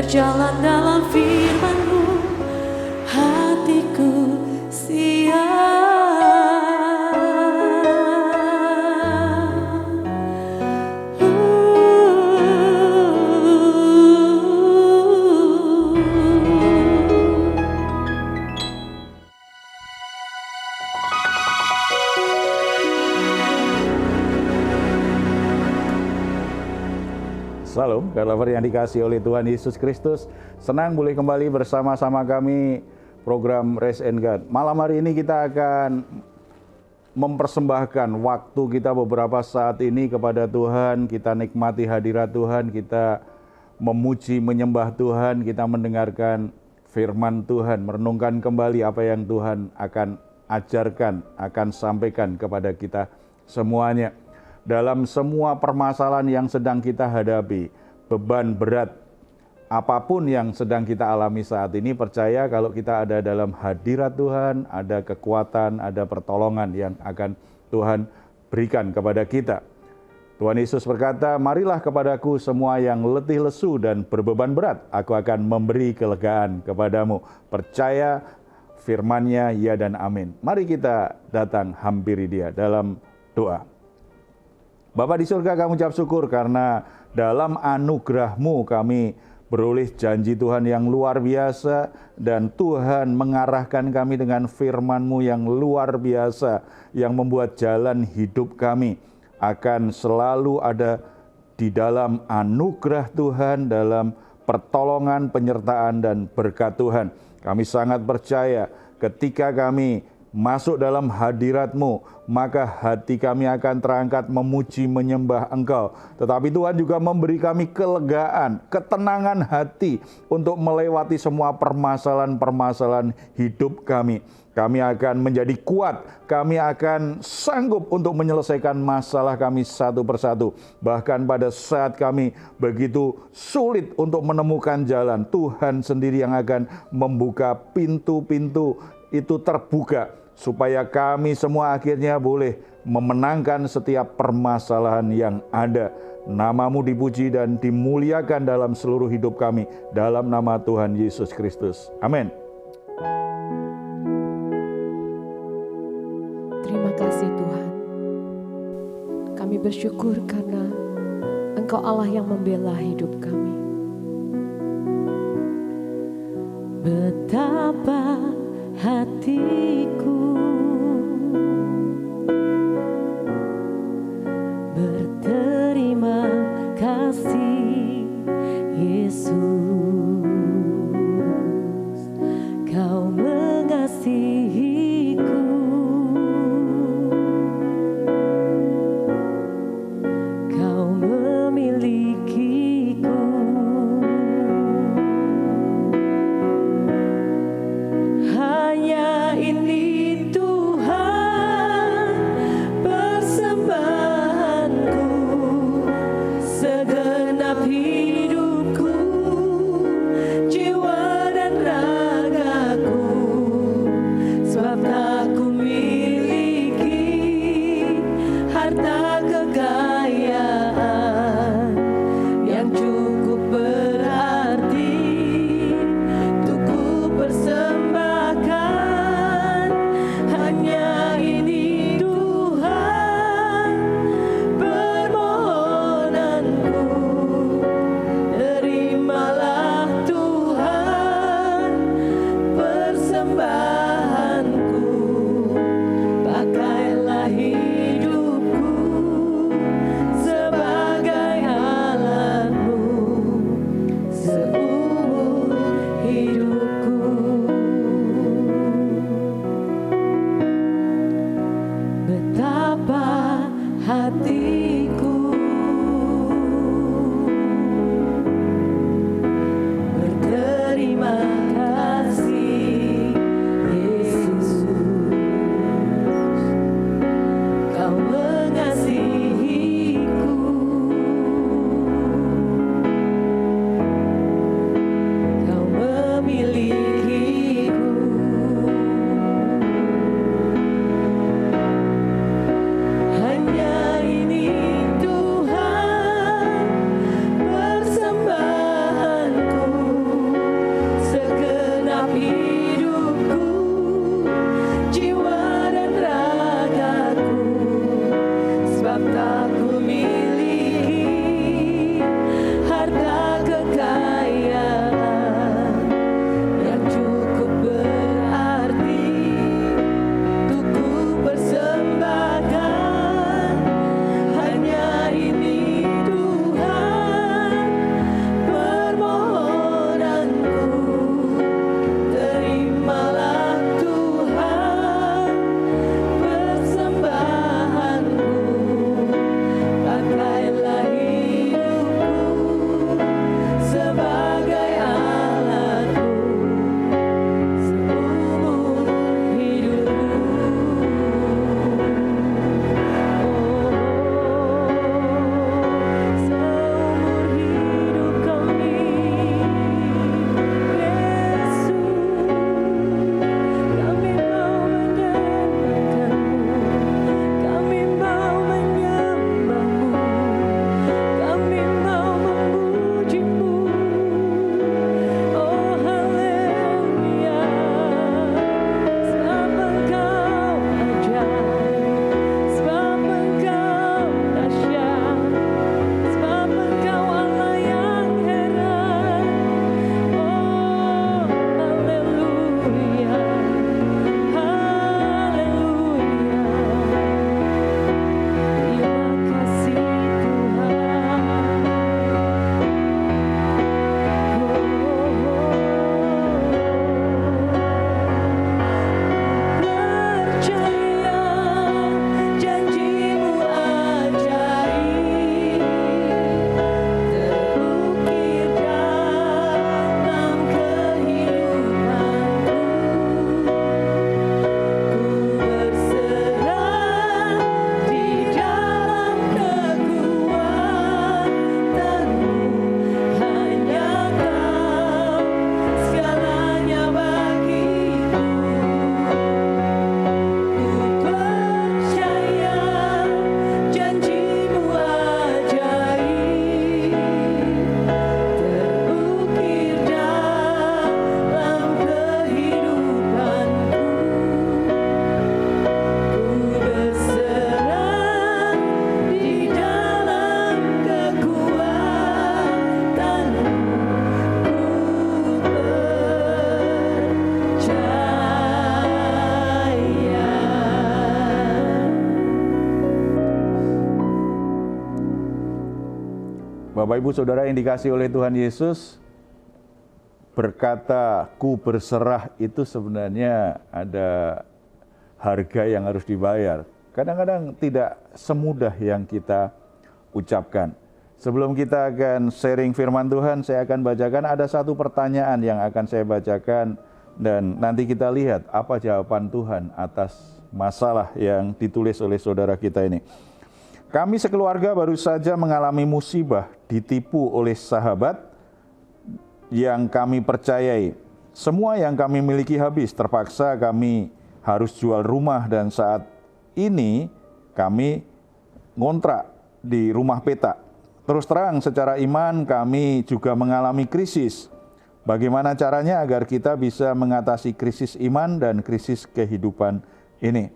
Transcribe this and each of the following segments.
berjalan dalam firman-Mu, hatiku siap. Salam, lover yang dikasihi oleh Tuhan Yesus Kristus. Senang boleh kembali bersama-sama kami program Rest and God. Malam hari ini kita akan mempersembahkan waktu kita beberapa saat ini kepada Tuhan. Kita nikmati hadirat Tuhan, kita memuji, menyembah Tuhan, kita mendengarkan firman Tuhan, merenungkan kembali apa yang Tuhan akan ajarkan, akan sampaikan kepada kita semuanya. Dalam semua permasalahan yang sedang kita hadapi, beban berat, apapun yang sedang kita alami saat ini, percaya kalau kita ada dalam hadirat Tuhan, ada kekuatan, ada pertolongan yang akan Tuhan berikan kepada kita. Tuhan Yesus berkata, marilah kepadaku semua yang letih lesu dan berbeban berat, aku akan memberi kelegaan kepadamu. Percaya firman-Nya, ya dan amin. Mari kita datang hampiri Dia dalam doa. Bapa di surga, kami ucap syukur karena dalam anugerah-Mu kami beroleh janji Tuhan yang luar biasa, dan Tuhan mengarahkan kami dengan firman-Mu yang luar biasa yang membuat jalan hidup kami akan selalu ada di dalam anugerah Tuhan, dalam pertolongan, penyertaan, dan berkat Tuhan. Kami sangat percaya ketika kami masuk dalam hadirat-Mu, maka hati kami akan terangkat memuji, menyembah Engkau. Tetapi Tuhan juga memberi kami kelegaan, ketenangan hati untuk melewati semua permasalahan-permasalahan hidup kami. Kami akan menjadi kuat, kami akan sanggup untuk menyelesaikan masalah kami satu persatu. Bahkan pada saat kami begitu sulit untuk menemukan jalan, Tuhan sendiri yang akan membuka pintu-pintu itu terbuka, supaya kami semua akhirnya boleh memenangkan setiap permasalahan yang ada. Nama-Mu dipuji dan dimuliakan dalam seluruh hidup kami, dalam nama Tuhan Yesus Kristus. Amin. Terima kasih Tuhan. Kami bersyukur karena Engkau Allah yang membela hidup kami. Betapa hatiku berterima kasih, Yesus. Kau mengasihiku, Kau memilikiku. Hanya ini Bapak Ibu Saudara yang dikasihi oleh Tuhan Yesus, berkata ku berserah itu sebenarnya ada harga yang harus dibayar. Kadang-kadang tidak semudah yang kita ucapkan. Sebelum kita akan sharing firman Tuhan, saya akan bacakan ada satu pertanyaan yang akan saya bacakan dan nanti kita lihat apa jawaban Tuhan atas masalah yang ditulis oleh saudara kita ini. Kami sekeluarga baru saja mengalami musibah, ditipu oleh sahabat yang kami percayai. Semua yang kami miliki habis, terpaksa kami harus jual rumah dan saat ini kami ngontrak di rumah petak. Terus terang secara iman kami juga mengalami krisis. Bagaimana caranya agar kita bisa mengatasi krisis iman dan krisis kehidupan ini?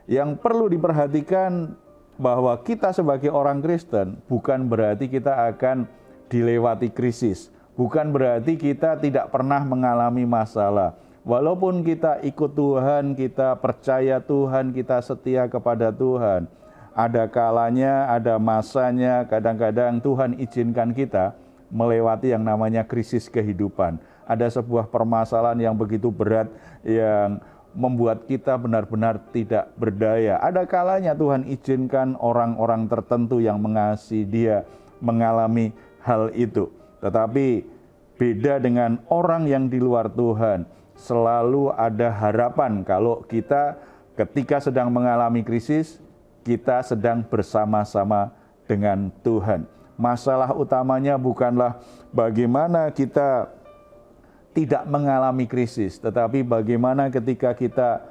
Yang perlu diperhatikan bahwa kita sebagai orang Kristen bukan berarti kita akan dilewati krisis. Bukan berarti kita tidak pernah mengalami masalah. Walaupun kita ikut Tuhan, kita percaya Tuhan, kita setia kepada Tuhan. Ada kalanya, ada masanya, kadang-kadang Tuhan izinkan kita melewati yang namanya krisis kehidupan. Ada sebuah permasalahan yang begitu berat yang membuat kita benar-benar tidak berdaya. Ada kalanya Tuhan izinkan orang-orang tertentu yang mengasihi Dia mengalami hal itu. Tetapi beda dengan orang yang di luar Tuhan. Selalu ada harapan kalau kita ketika sedang mengalami krisis, kita sedang bersama-sama dengan Tuhan. Masalah utamanya bukanlah bagaimana kita tidak mengalami krisis, tetapi bagaimana ketika kita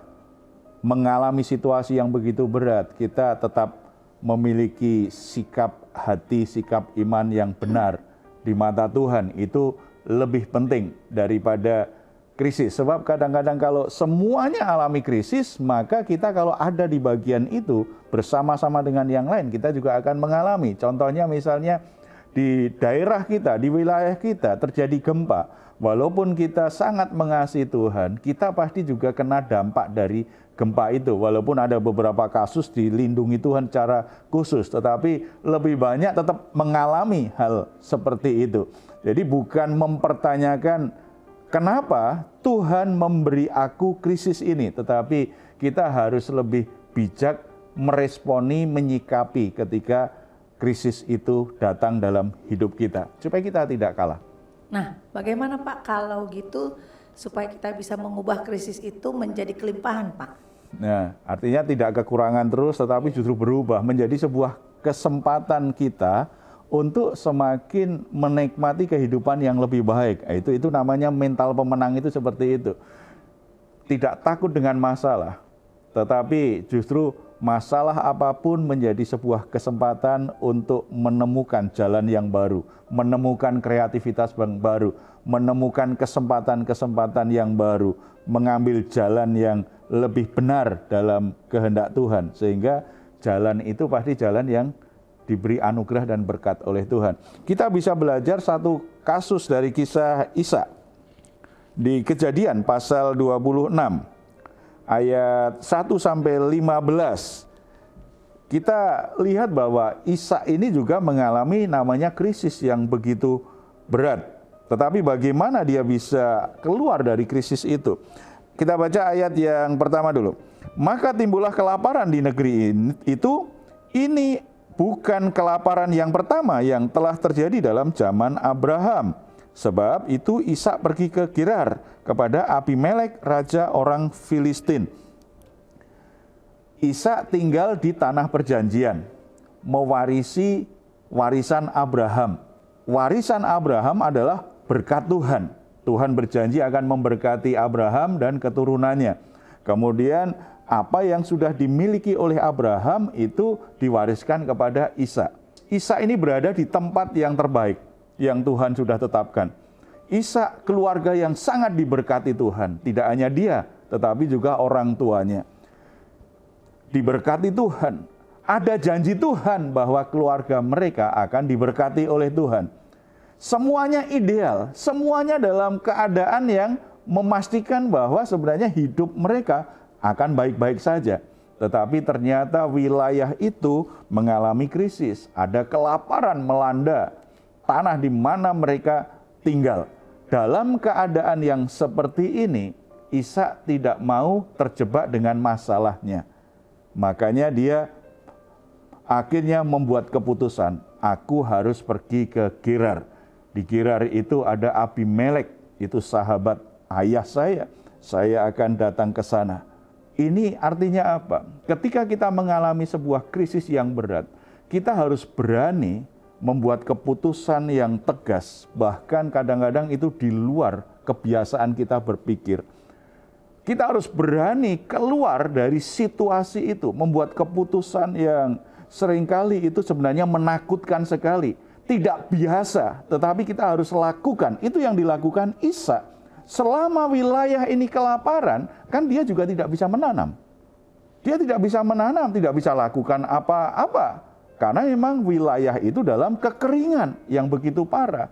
mengalami situasi yang begitu berat, kita tetap memiliki sikap hati, sikap iman yang benar di mata Tuhan. Itu lebih penting daripada krisis. Sebab kadang-kadang kalau semuanya alami krisis, maka kita kalau ada di bagian itu bersama-sama dengan yang lain, kita juga akan mengalami. Contohnya misalnya di daerah kita, di wilayah kita terjadi gempa. Walaupun kita sangat mengasihi Tuhan, kita pasti juga kena dampak dari gempa itu. Walaupun ada beberapa kasus dilindungi Tuhan secara khusus, tetapi lebih banyak tetap mengalami hal seperti itu. Jadi bukan mempertanyakan kenapa Tuhan memberi aku krisis ini, tetapi kita harus lebih bijak meresponi, menyikapi ketika krisis itu datang dalam hidup kita, supaya kita tidak kalah. Nah, bagaimana Pak kalau gitu supaya kita bisa mengubah krisis itu menjadi kelimpahan, Pak? Nah, artinya tidak kekurangan terus, tetapi justru berubah menjadi sebuah kesempatan kita untuk semakin menikmati kehidupan yang lebih baik. Itu namanya mental pemenang itu seperti itu. Tidak takut dengan masalah, tetapi justru masalah apapun menjadi sebuah kesempatan untuk menemukan jalan yang baru, menemukan kreativitas yang baru, menemukan kesempatan-kesempatan yang baru, mengambil jalan yang lebih benar dalam kehendak Tuhan. Sehingga jalan itu pasti jalan yang diberi anugerah dan berkat oleh Tuhan. Kita bisa belajar satu kasus dari kisah Ishak di Kejadian pasal 26. Ayat 1-15, kita lihat bahwa Ishak ini juga mengalami namanya krisis yang begitu berat. Tetapi bagaimana dia bisa keluar dari krisis itu? Kita baca ayat yang pertama dulu. Maka timbullah kelaparan di negeri itu. Ini bukan kelaparan yang pertama yang telah terjadi dalam zaman Abraham. Sebab itu Ishak pergi ke Gerar kepada Abimelek, raja orang Filistin. Ishak tinggal di tanah perjanjian, mewarisi warisan Abraham. Warisan Abraham adalah berkat Tuhan. Tuhan berjanji akan memberkati Abraham dan keturunannya. Kemudian apa yang sudah dimiliki oleh Abraham itu diwariskan kepada Ishak. Ishak ini berada di tempat yang terbaik yang Tuhan sudah tetapkan. Ishak keluarga yang sangat diberkati Tuhan. Tidak hanya dia, tetapi juga orang tuanya. Diberkati Tuhan. Ada janji Tuhan bahwa keluarga mereka akan diberkati oleh Tuhan. Semuanya ideal, semuanya dalam keadaan yang memastikan bahwa sebenarnya hidup mereka akan baik-baik saja. Tetapi ternyata wilayah itu mengalami krisis. Ada kelaparan melanda. tanah di mana mereka tinggal. Dalam keadaan yang seperti ini, Ishak tidak mau terjebak dengan masalahnya. Makanya dia akhirnya membuat keputusan, aku harus pergi ke Gerar. Di Gerar itu ada Abimelek, itu sahabat ayah saya akan datang ke sana. Ini artinya apa? Ketika kita mengalami sebuah krisis yang berat, kita harus berani membuat keputusan yang tegas, bahkan kadang-kadang itu di luar kebiasaan kita berpikir. Kita harus berani keluar dari situasi itu, membuat keputusan yang seringkali itu sebenarnya menakutkan sekali. Tidak biasa, tetapi kita harus lakukan. Itu yang dilakukan Ishak. Selama wilayah ini kelaparan, kan dia juga tidak bisa menanam. Dia tidak bisa menanam, tidak bisa lakukan apa-apa. Karena memang wilayah itu dalam kekeringan yang begitu parah.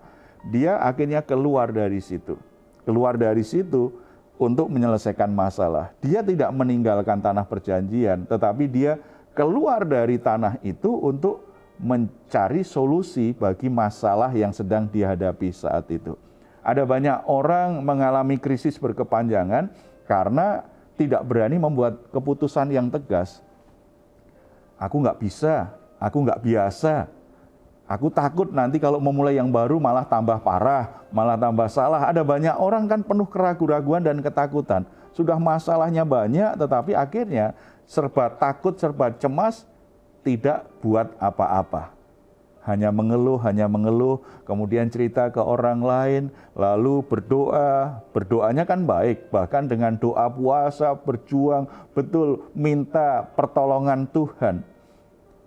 Dia akhirnya keluar dari situ. Keluar dari situ untuk menyelesaikan masalah. Dia tidak meninggalkan tanah perjanjian, tetapi dia keluar dari tanah itu untuk mencari solusi bagi masalah yang sedang dihadapi saat itu. Ada banyak orang mengalami krisis berkepanjangan karena tidak berani membuat keputusan yang tegas. Aku nggak bisa, aku nggak biasa. Aku takut nanti kalau memulai yang baru malah tambah parah, malah tambah salah. Ada banyak orang kan penuh keraguan-raguan dan ketakutan. Sudah masalahnya banyak, tetapi akhirnya serba takut, serba cemas, tidak buat apa-apa. Hanya mengeluh, kemudian cerita ke orang lain, lalu berdoa. Berdoanya kan baik, bahkan dengan doa puasa, berjuang, betul minta pertolongan Tuhan.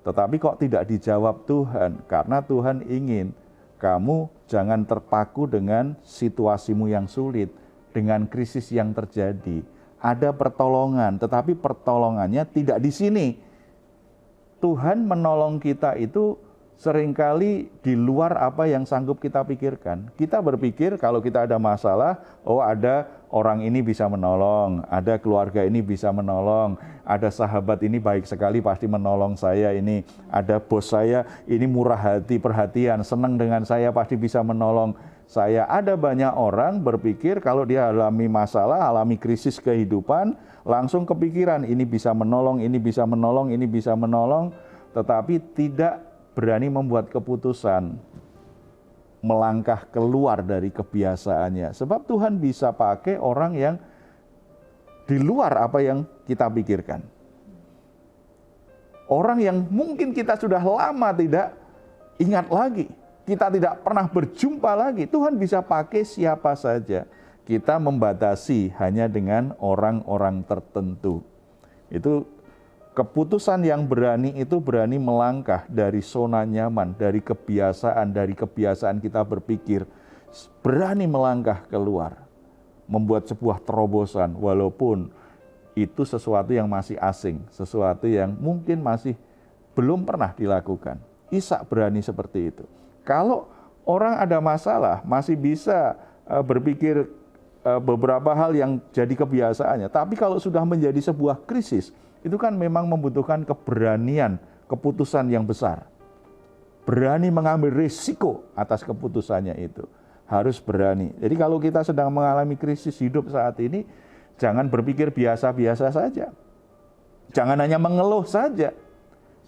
Tetapi kok tidak dijawab Tuhan? Karena Tuhan ingin kamu jangan terpaku dengan situasimu yang sulit, dengan krisis yang terjadi. Ada pertolongan, tetapi pertolongannya tidak di sini. Tuhan menolong kita itu seringkali di luar apa yang sanggup kita pikirkan. Kita berpikir kalau kita ada masalah, oh ada orang ini bisa menolong, ada keluarga ini bisa menolong, ada sahabat ini baik sekali pasti menolong saya ini, ada bos saya ini murah hati, perhatian, senang dengan saya pasti bisa menolong saya. Ada banyak orang berpikir kalau dia alami masalah, alami krisis kehidupan, langsung kepikiran ini bisa menolong, ini bisa menolong, ini bisa menolong, tetapi tidak berani membuat keputusan melangkah keluar dari kebiasaannya. Sebab Tuhan bisa pakai orang yang di luar apa yang kita pikirkan. Orang yang mungkin kita sudah lama tidak ingat lagi. Kita tidak pernah berjumpa lagi. Tuhan bisa pakai siapa saja. Kita membatasi hanya dengan orang-orang tertentu. Itu keputusan yang berani itu berani melangkah dari zona nyaman, dari kebiasaan kita berpikir, berani melangkah keluar, membuat sebuah terobosan, walaupun itu sesuatu yang masih asing, sesuatu yang mungkin masih belum pernah dilakukan. Ishak berani seperti itu. Kalau orang ada masalah, masih bisa berpikir beberapa hal yang jadi kebiasaannya, tapi kalau sudah menjadi sebuah krisis, itu kan memang membutuhkan keberanian, keputusan yang besar. Berani mengambil risiko atas keputusannya itu. Harus berani. Jadi kalau kita sedang mengalami krisis hidup saat ini, jangan berpikir biasa-biasa saja. Jangan hanya mengeluh saja.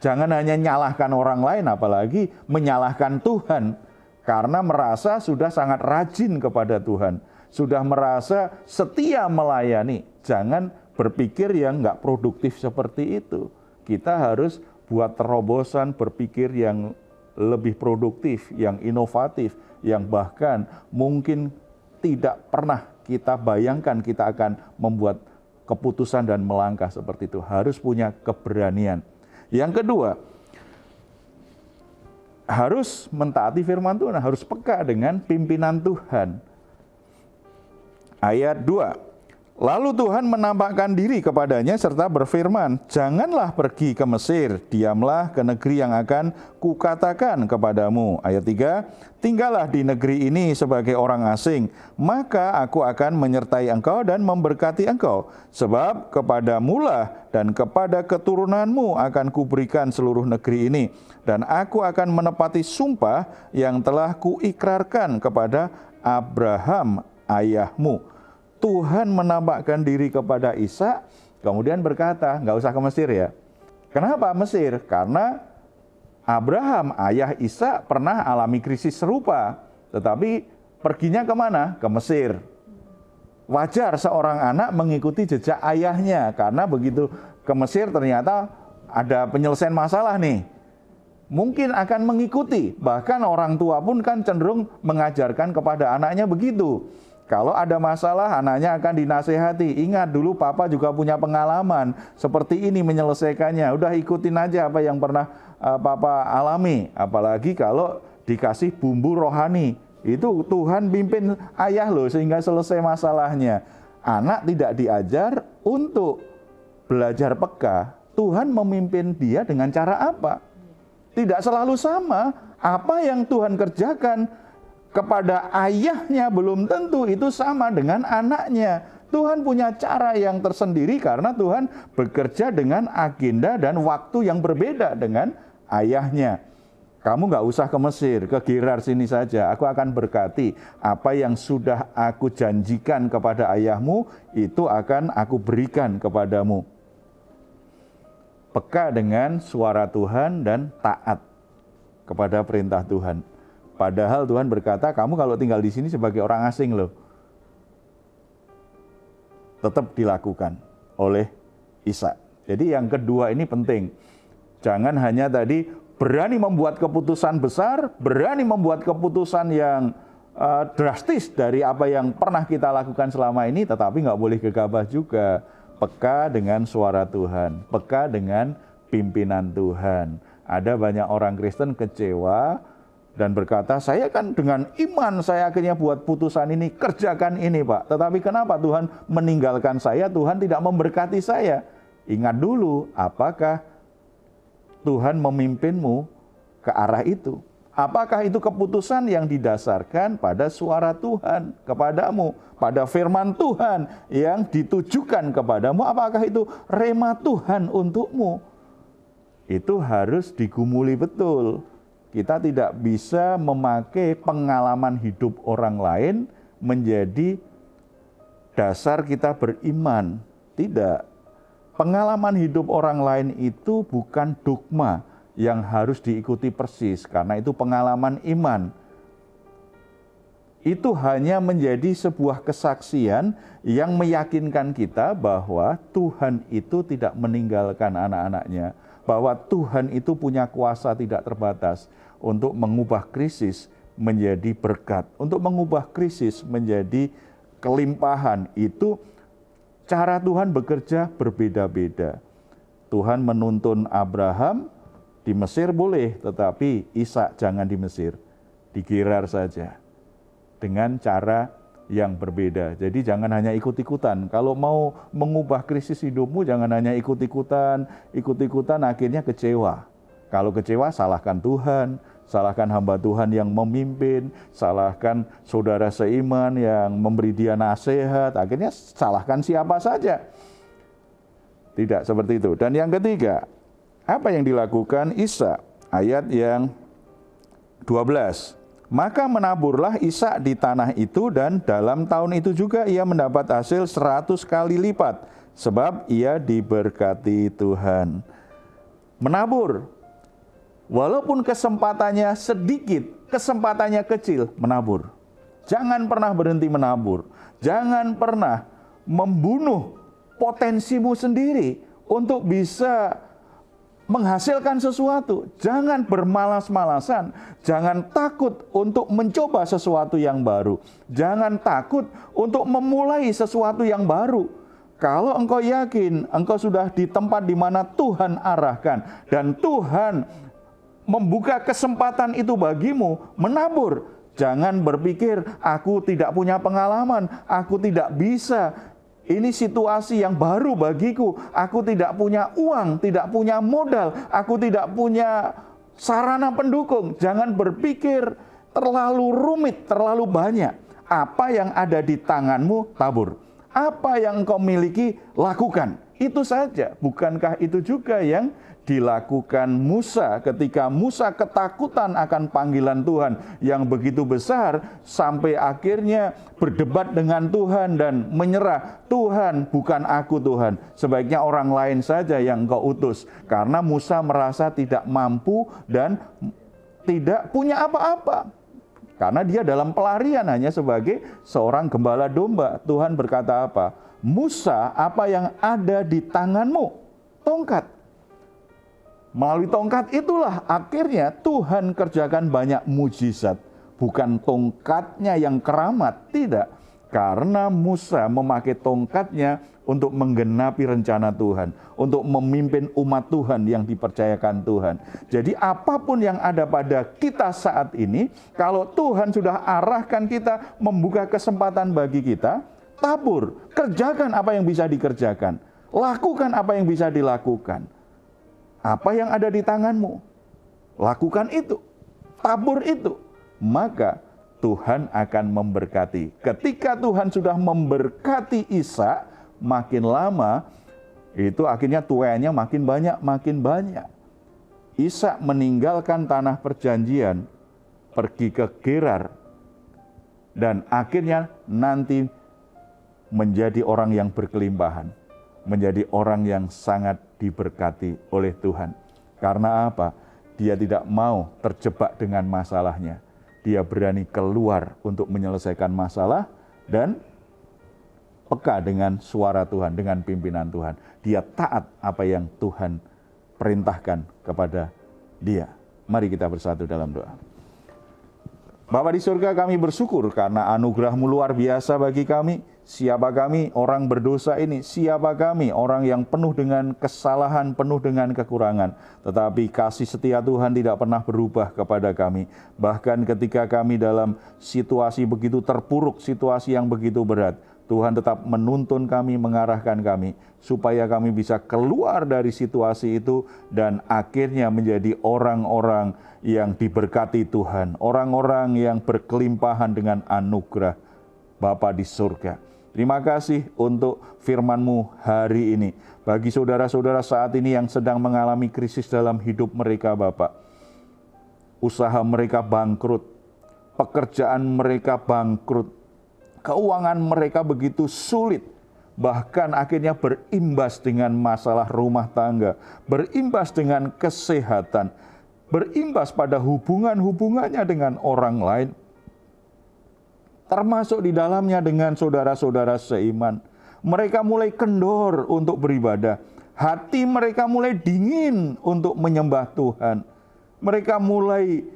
Jangan hanya nyalahkan orang lain, apalagi menyalahkan Tuhan. Karena merasa sudah sangat rajin kepada Tuhan. Sudah merasa setia melayani. Jangan berpikir yang nggak produktif seperti itu. Kita harus buat terobosan, berpikir yang lebih produktif, yang inovatif, yang bahkan mungkin tidak pernah kita bayangkan kita akan membuat keputusan dan melangkah seperti itu. Harus punya keberanian. Yang kedua, harus mentaati firman Tuhan, harus peka dengan pimpinan Tuhan. Ayat 2. Lalu Tuhan menampakkan diri kepadanya serta berfirman, "Janganlah pergi ke Mesir, diamlah ke negeri yang akan kukatakan kepadamu." Ayat 3, "Tinggallah di negeri ini sebagai orang asing, maka aku akan menyertai engkau dan memberkati engkau. Sebab kepadamulah dan kepada keturunanmu akan kuberikan seluruh negeri ini, dan aku akan menepati sumpah yang telah kuikrarkan kepada Abraham ayahmu." Tuhan menampakkan diri kepada Ishak, kemudian berkata, nggak usah ke Mesir ya. Kenapa Mesir? Karena Abraham, ayah Ishak, pernah alami krisis serupa. Tetapi perginya kemana? Ke Mesir. Wajar seorang anak mengikuti jejak ayahnya, karena begitu ke Mesir ternyata ada penyelesaian masalah nih. Mungkin akan mengikuti, bahkan orang tua pun kan cenderung mengajarkan kepada anaknya begitu. Kalau ada masalah, anaknya akan dinasehati. Ingat dulu papa juga punya pengalaman seperti ini menyelesaikannya. Udah ikutin aja apa yang pernah papa alami. Apalagi kalau dikasih bumbu rohani. Itu Tuhan pimpin ayah loh sehingga selesai masalahnya. Anak tidak diajar untuk belajar peka. Tuhan memimpin dia dengan cara apa? Tidak selalu sama. Apa yang Tuhan kerjakan kepada ayahnya belum tentu itu sama dengan anaknya. Tuhan punya cara yang tersendiri karena Tuhan bekerja dengan agenda dan waktu yang berbeda dengan ayahnya. Kamu nggak usah ke Mesir, ke Gerar sini saja. Aku akan berkati apa yang sudah aku janjikan kepada ayahmu, itu akan aku berikan kepadamu. Peka dengan suara Tuhan dan taat kepada perintah Tuhan. Padahal Tuhan berkata, kamu kalau tinggal di sini sebagai orang asing loh. Tetap dilakukan oleh Ishak. Jadi yang kedua ini penting. Jangan hanya tadi berani membuat keputusan besar, berani membuat keputusan yang drastis dari apa yang pernah kita lakukan selama ini, tetapi nggak boleh gegabah juga. Peka dengan suara Tuhan, peka dengan pimpinan Tuhan. Ada banyak orang Kristen kecewa dan berkata, saya kan dengan iman saya akhirnya buat putusan ini, kerjakan ini Pak. Tetapi kenapa Tuhan meninggalkan saya, Tuhan tidak memberkati saya? Ingat dulu, apakah Tuhan memimpinmu ke arah itu? Apakah itu keputusan yang didasarkan pada suara Tuhan kepadamu, pada firman Tuhan yang ditujukan kepadamu? Apakah itu rema Tuhan untukmu? Itu harus digumuli betul. Kita tidak bisa memakai pengalaman hidup orang lain menjadi dasar kita beriman. Tidak. Pengalaman hidup orang lain itu bukan dogma yang harus diikuti persis, karena itu pengalaman iman. Itu hanya menjadi sebuah kesaksian yang meyakinkan kita bahwa Tuhan itu tidak meninggalkan anak-anaknya, bahwa Tuhan itu punya kuasa tidak terbatas untuk mengubah krisis menjadi berkat, untuk mengubah krisis menjadi kelimpahan. Itu cara Tuhan bekerja berbeda-beda. Tuhan menuntun Abraham di Mesir boleh, tetapi Ishak jangan di Mesir, di Gerar saja, dengan cara yang berbeda. Jadi jangan hanya ikut-ikutan. Kalau mau mengubah krisis hidupmu, jangan hanya ikut-ikutan akhirnya kecewa. Kalau kecewa, salahkan Tuhan, salahkan hamba Tuhan yang memimpin, salahkan saudara seiman yang memberi dia nasihat, akhirnya salahkan siapa saja. Tidak seperti itu. Dan yang ketiga, apa yang dilakukan Ishak? Ayat yang 12. Maka menaburlah Ishak di tanah itu, dan dalam tahun itu juga ia mendapat hasil 100 kali lipat, sebab ia diberkati Tuhan. Menabur. Walaupun kesempatannya sedikit, kesempatannya kecil, menabur. Jangan pernah berhenti menabur. Jangan pernah membunuh potensimu sendiri untuk bisa menghasilkan sesuatu. Jangan bermalas-malasan. Jangan takut untuk mencoba sesuatu yang baru. Jangan takut untuk memulai sesuatu yang baru. Kalau engkau yakin engkau sudah di tempat di mana Tuhan arahkan dan Tuhan membuka kesempatan itu bagimu, menabur. Jangan berpikir, aku tidak punya pengalaman, aku tidak bisa. Ini situasi yang baru bagiku. Aku tidak punya uang, tidak punya modal, aku tidak punya sarana pendukung. Jangan berpikir terlalu rumit, terlalu banyak. Apa yang ada di tanganmu, tabur. Apa yang engkau miliki, lakukan. Itu saja. Bukankah itu juga yang dilakukan Musa ketika Musa ketakutan akan panggilan Tuhan yang begitu besar sampai akhirnya berdebat dengan Tuhan dan menyerah. Tuhan, bukan aku Tuhan, sebaiknya orang lain saja yang engkau utus. Karena Musa merasa tidak mampu dan tidak punya apa-apa. Karena dia dalam pelarian hanya sebagai seorang gembala domba. Tuhan berkata apa? Musa, apa yang ada di tanganmu? Tongkat. Melalui tongkat itulah akhirnya Tuhan kerjakan banyak mujizat. Bukan tongkatnya yang keramat, tidak. Karena Musa memakai tongkatnya untuk menggenapi rencana Tuhan. Untuk memimpin umat Tuhan yang dipercayakan Tuhan. Jadi apapun yang ada pada kita saat ini, kalau Tuhan sudah arahkan kita, membuka kesempatan bagi kita, tabur, kerjakan apa yang bisa dikerjakan. Lakukan apa yang bisa dilakukan. Apa yang ada di tanganmu, lakukan itu, tabur itu. Maka Tuhan akan memberkati. Ketika Tuhan sudah memberkati Ishak, makin lama, itu akhirnya tuainya makin banyak. Ishak meninggalkan tanah perjanjian, pergi ke Gerar. Dan akhirnya nanti menjadi orang yang berkelimpahan. Menjadi orang yang sangat diberkati oleh Tuhan. Karena apa? Dia tidak mau terjebak dengan masalahnya. Dia berani keluar untuk menyelesaikan masalah dan peka dengan suara Tuhan, dengan pimpinan Tuhan. Dia taat apa yang Tuhan perintahkan kepada dia. Mari kita bersatu dalam doa. Bapa di surga, kami bersyukur karena anugerah-Mu luar biasa bagi kami. Siapa kami orang berdosa ini? Siapa kami orang yang penuh dengan kesalahan, penuh dengan kekurangan? Tetapi kasih setia Tuhan tidak pernah berubah kepada kami. Bahkan ketika kami dalam situasi begitu terpuruk, situasi yang begitu berat, Tuhan tetap menuntun kami, mengarahkan kami, supaya kami bisa keluar dari situasi itu dan akhirnya menjadi orang-orang yang diberkati Tuhan. Orang-orang yang berkelimpahan dengan anugerah Bapa di surga. Terima kasih untuk firman-Mu hari ini. Bagi saudara-saudara saat ini yang sedang mengalami krisis dalam hidup mereka, Bapak. Usaha mereka bangkrut, pekerjaan mereka bangkrut, keuangan mereka begitu sulit. Bahkan akhirnya berimbas dengan masalah rumah tangga, berimbas dengan kesehatan, berimbas pada hubungan-hubungannya dengan orang lain. Termasuk di dalamnya dengan saudara-saudara seiman. Mereka mulai kendor untuk beribadah. Hati mereka mulai dingin untuk menyembah Tuhan. Mereka mulai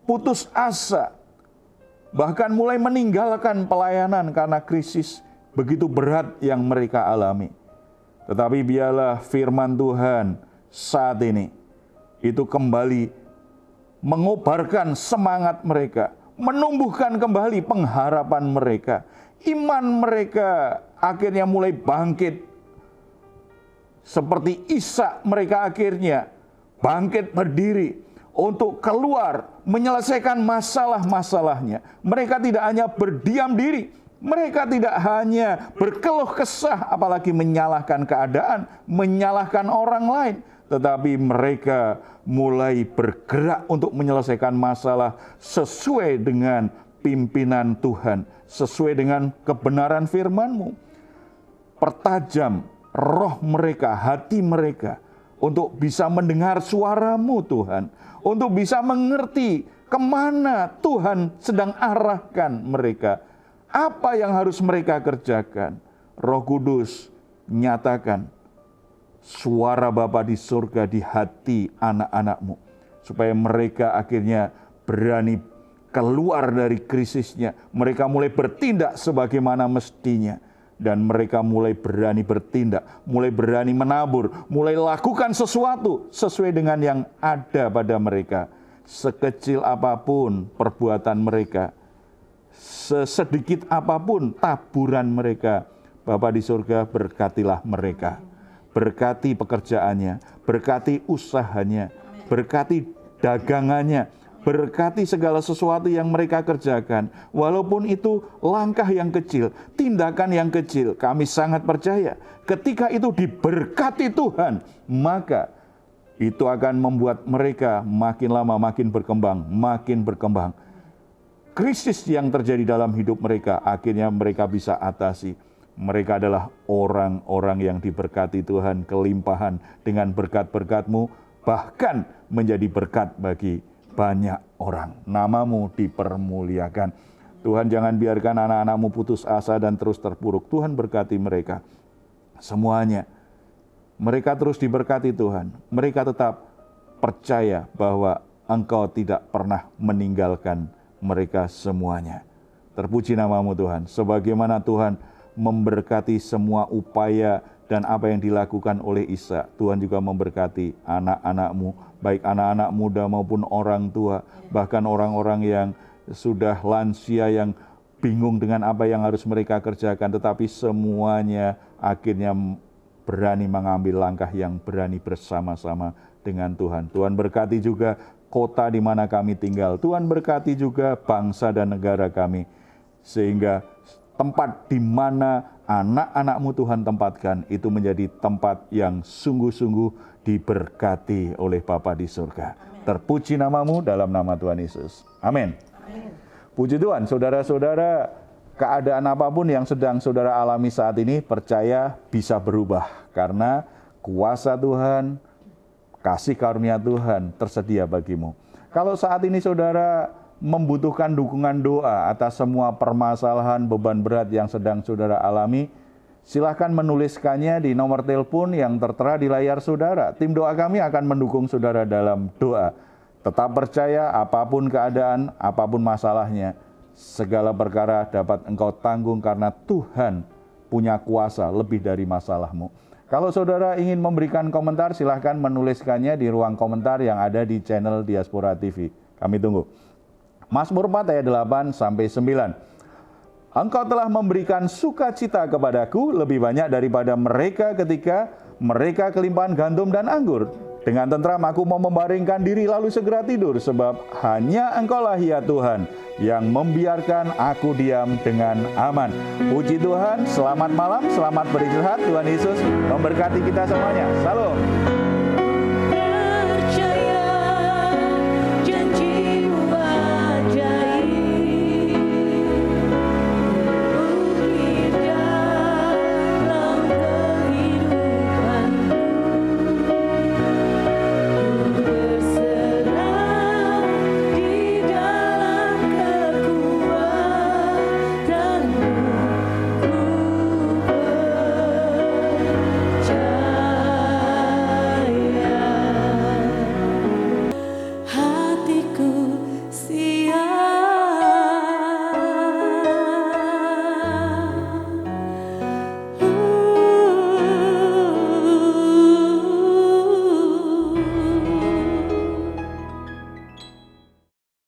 putus asa. Bahkan mulai meninggalkan pelayanan karena krisis begitu berat yang mereka alami. Tetapi biarlah firman Tuhan saat ini itu kembali mengobarkan semangat mereka, menumbuhkan kembali pengharapan mereka. Iman mereka akhirnya mulai bangkit. Seperti Ishak, mereka akhirnya bangkit berdiri untuk keluar menyelesaikan masalah-masalahnya. Mereka tidak hanya berdiam diri, mereka tidak hanya berkeluh kesah, apalagi menyalahkan keadaan, menyalahkan orang lain. Tetapi mereka mulai bergerak untuk menyelesaikan masalah sesuai dengan pimpinan Tuhan, sesuai dengan kebenaran firman-Mu. Pertajam roh mereka, hati mereka, untuk bisa mendengar suara-Mu Tuhan, untuk bisa mengerti kemana Tuhan sedang arahkan mereka, apa yang harus mereka kerjakan. Roh Kudus nyatakan suara Bapa di surga di hati anak-anak-Mu, supaya mereka akhirnya berani keluar dari krisisnya. Mereka mulai bertindak sebagaimana mestinya. Dan mereka mulai berani bertindak, mulai berani menabur, mulai lakukan sesuatu sesuai dengan yang ada pada mereka. Sekecil apapun perbuatan mereka, sesedikit apapun taburan mereka, Bapa di surga, berkatilah mereka. Berkati pekerjaannya, berkati usahanya, berkati dagangannya, berkati segala sesuatu yang mereka kerjakan. Walaupun itu langkah yang kecil, tindakan yang kecil, kami sangat percaya ketika itu diberkati Tuhan, maka itu akan membuat mereka makin lama makin berkembang. Krisis yang terjadi dalam hidup mereka, akhirnya mereka bisa atasi. Mereka adalah orang-orang yang diberkati Tuhan, kelimpahan dengan berkat-berkat-Mu, bahkan menjadi berkat bagi banyak orang. Nama-Mu dipermuliakan. Tuhan, jangan biarkan anak-anak-Mu putus asa dan terus terpuruk. Tuhan berkati mereka semuanya. Mereka terus diberkati Tuhan. Mereka tetap percaya bahwa Engkau tidak pernah meninggalkan mereka semuanya. Terpuji nama-Mu Tuhan. Sebagaimana Tuhan memberkati semua upaya dan apa yang dilakukan oleh Ishak, Tuhan juga memberkati anak-anak-Mu, baik anak-anak muda maupun orang tua, bahkan orang-orang yang sudah lansia yang bingung dengan apa yang harus mereka kerjakan, tetapi semuanya akhirnya berani mengambil langkah yang berani bersama-sama dengan Tuhan. Tuhan berkati juga kota di mana kami tinggal. Tuhan berkati juga bangsa dan negara kami, sehingga tempat di mana anak-anak-Mu Tuhan tempatkan, itu menjadi tempat yang sungguh-sungguh diberkati oleh Bapa di surga. Amen. Terpuji nama-Mu dalam nama Tuhan Yesus. Amin. Puji Tuhan, saudara-saudara, keadaan apapun yang sedang saudara alami saat ini, percaya bisa berubah. Karena kuasa Tuhan, kasih karunia Tuhan tersedia bagimu. Kalau saat ini saudara membutuhkan dukungan doa atas semua permasalahan beban berat yang sedang saudara alami, silahkan menuliskannya di nomor telepon yang tertera di layar saudara. Tim doa kami akan mendukung saudara dalam doa. Tetap percaya apapun keadaan, apapun masalahnya, segala perkara dapat engkau tanggung karena Tuhan punya kuasa lebih dari masalahmu. Kalau saudara ingin memberikan komentar, silahkan menuliskannya di ruang komentar yang ada di channel Diaspora TV. Kami tunggu. Mazmur 4 ayat 8-9. Engkau telah memberikan sukacita kepadaku lebih banyak daripada mereka ketika mereka kelimpahan gandum dan anggur. Dengan tentram aku mau membaringkan diri lalu segera tidur, sebab hanya Engkaulah ya Tuhan yang membiarkan aku diam dengan aman. Puji Tuhan, selamat malam, selamat beristirahat. Tuhan Yesus memberkati kita semuanya. Salam.